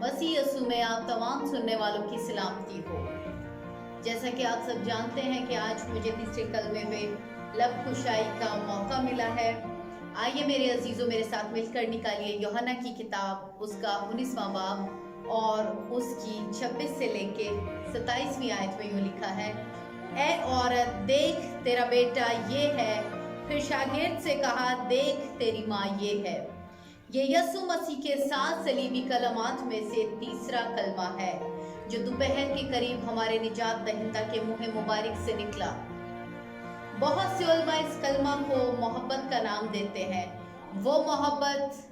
مسیح یسوع میں آپ تمام سننے والوں کی سلامتی ہو۔ جیسا کہ آپ سب جانتے ہیں کہ آج مجھے تیسرے کلمے میں لب کشائی کا موقع ملا ہے۔ آئیے میرے عزیزوں میرے ساتھ مل کر نکالیے یوحنا کی کتاب، اس کا 19واں باب اور اس کی 26 سے لے کے 27ویں آیت میں یوں لکھا ہے، اے عورت دیکھ تیرا بیٹا یہ ہے۔ پھر شاگرد سے کہا، دیکھ تیری ماں یہ ہے۔ یہ یسوع مسیح کے 7 صلیبی کلمات میں سے تیسرا کلمہ ہے جو دوپہر کے قریب ہمارے نجات دہندہ کے منہ مبارک سے نکلا۔ بہت سے علماء اس کلمہ کو محبت کا نام دیتے ہیں، وہ محبت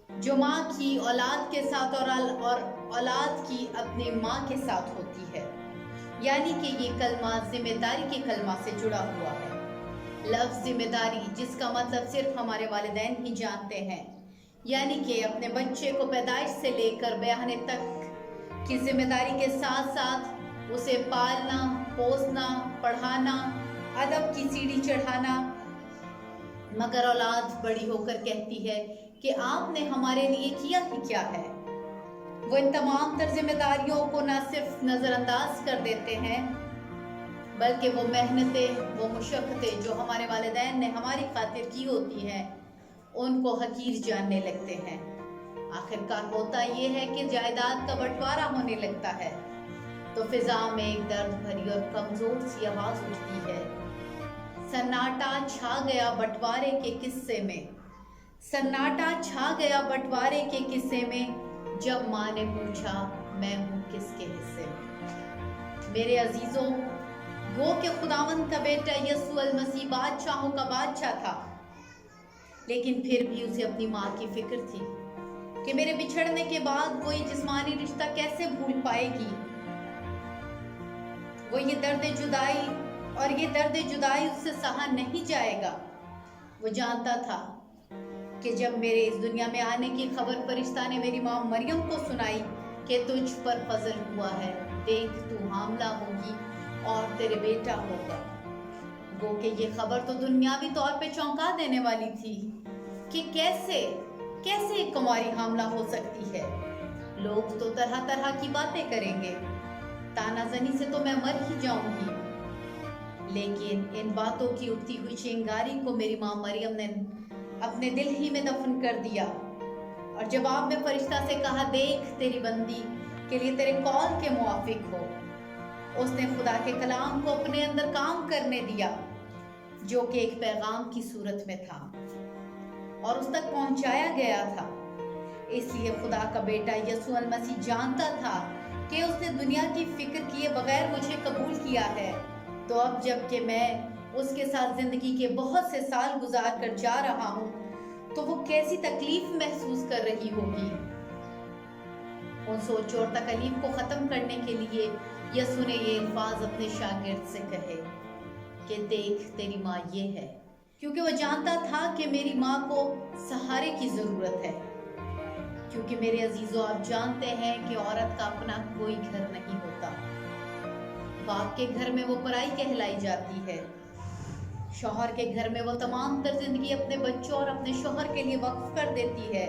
جو ماں کی اولاد کے ساتھ اور اولاد کی اپنی ماں کے ساتھ ہوتی ہے، یعنی کہ یہ کلمہ ذمہ داری کے کلمہ سے جڑا ہوا ہے۔ لفظ ذمہ داری، جس کا مطلب صرف ہمارے والدین ہی جانتے ہیں، یعنی کہ اپنے بچے کو پیدائش سے لے کر بیانے تک کی ذمہ داری کے ساتھ ساتھ اسے پالنا، پوسنا، پڑھانا، ادب کی سیڑھی چڑھانا۔ مگر اولاد بڑی ہو کر کہتی ہے کہ آپ نے ہمارے لیے کیا ہی کیا ہے۔ وہ ان تمام تر ذمہ داریوں کو نہ صرف نظر انداز کر دیتے ہیں، بلکہ وہ محنتیں، وہ مشقتیں جو ہمارے والدین نے ہماری خاطر کی ہوتی ہیں، ان کو حقیر جاننے لگتے ہیں۔ آخر کار ہوتا یہ ہے کہ جائیداد کا بٹوارا ہونے لگتا ہے تو فضا میں ایک درد بھری اور کمزور سی آواز اٹھتی ہے، سناٹا چھا گیا بٹوارے کے قصے میں۔ سناٹا چھا گیا بٹوارے کے قصے میں، جب ماں نے پوچھا میں ہوں کس کے حصے میں۔ میرے عزیزوں، وہ کہ خداوند کا بیٹا یسوع المسیح بادشاہوں کا بادشاہ تھا، لیکن پھر بھی اسے اپنی ماں کی فکر تھی کہ میرے بچھڑنے کے بعد وہ یہ جسمانی رشتہ کیسے بھول پائے گی۔ وہ یہ درد جدائی اس سے سہا نہیں جائے گا۔ وہ جانتا تھا کہ جب میرے اس دنیا میں آنے کی خبر فرشتہ نے میری ماں مریم کو سنائی کہ تجھ پر فضل ہوا ہے، دیکھ تو حاملہ ہوگی اور تیرے بیٹا ہوگا۔ وہ کہ یہ خبر تو دنیاوی طور پہ چونکا دینے والی تھی کہ کیسے ایک کماری حاملہ ہو سکتی ہے۔ لوگ تو طرح طرح کی باتیں کریں گے، تانا زنی سے تو میں مر ہی جاؤں گی۔ لیکن ان باتوں کی اٹھتی ہوئی چنگاری کو میری ماں مریم نے اپنے دل ہی میں دفن کر دیا، اور جواب میں فرشتہ سے کہا، دیکھ تیری بندی کے لیے تیرے قول کے موافق ہو۔ اس نے خدا کے کلام کو اپنے اندر کام کرنے دیا، جو کہ ایک پیغام کی صورت میں تھا اور اس تک پہنچایا گیا تھا۔ اس لیے خدا کا بیٹا یسوع المسیح جانتا تھا کہ اس نے دنیا کی فکر کیے بغیر مجھے قبول کیا ہے، تو اب جب کہ میں اس کے ساتھ زندگی کے بہت سے سال گزار کر جا رہا ہوں تو وہ کیسی تکلیف محسوس کر رہی ہوگی۔ ان سوچ اور تکلیف کو ختم کرنے کے لیے یسوع نے یہ الفاظ اپنے شاگرد سے کہے کہ دیکھ تیری ماں یہ ہے، کیونکہ وہ جانتا تھا کہ میری ماں کو سہارے کی ضرورت ہے۔ کیونکہ میرے عزیزوں، آپ جانتے ہیں کہ عورت کا اپنا کوئی گھر نہیں ہوتا۔ باپ کے گھر میں وہ پرائی کہلائی جاتی ہے، شوہر کے گھر میں وہ تمام تر زندگی اپنے بچوں اور اپنے شوہر کے لیے وقف کر دیتی ہے،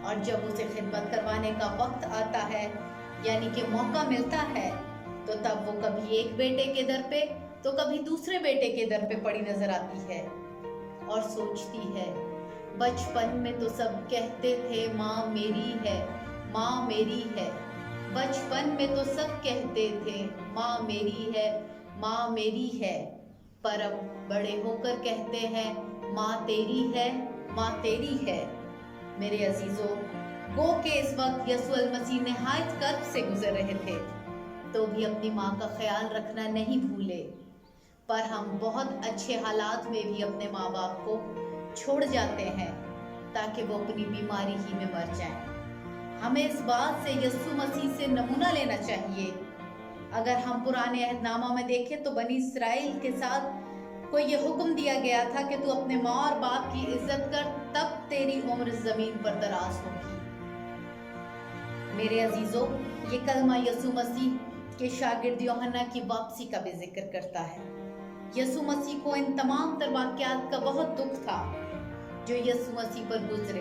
اور جب اسے خدمت کروانے کا وقت آتا ہے، یعنی کہ موقع ملتا ہے، تو تب وہ کبھی ایک بیٹے کے در پہ تو کبھی دوسرے بیٹے کے در پہ پڑی نظر آتی ہے اور سوچتی ہے، بچپن میں تو سب کہتے تھے ماں میری ہے، ماں میری ہے۔ بچپن میں تو سب کہتے تھے ماں میری ہے، ماں میری ہے، پر اب بڑے ہو کر کہتے ہیں ماں تیری ہے، ماں تیری ہے۔ میرے عزیزوں، گو کہ اس وقت یسوع المسیح نہایت کرب سے گزر رہے تھے، تو بھی اپنی ماں کا خیال رکھنا نہیں بھولے، پر ہم بہت اچھے حالات میں بھی اپنے ماں باپ کو چھوڑ جاتے ہیں تاکہ وہ اپنی بیماری ہی میں مر جائیں۔ ہمیں اس بات سے یسوع مسیح سے نمونہ لینا چاہیے۔ اگر ہم پرانے عہد نامہ میں دیکھیں تو بنی اسرائیل کے ساتھ کو یہ حکم دیا گیا تھا کہ تو اپنے ماں اور باپ کی عزت کر، تب تیری عمر زمین پر دراز ہوگی۔ میرے عزیزوں، یہ کلمہ یسوع مسیح کے شاگرد یوحنا کی واپسی کا بھی ذکر کرتا ہے۔ یسوع مسیح کو ان تمام تر واقعات کا بہت دکھ تھا جو یسوع مسیح پر گزرے۔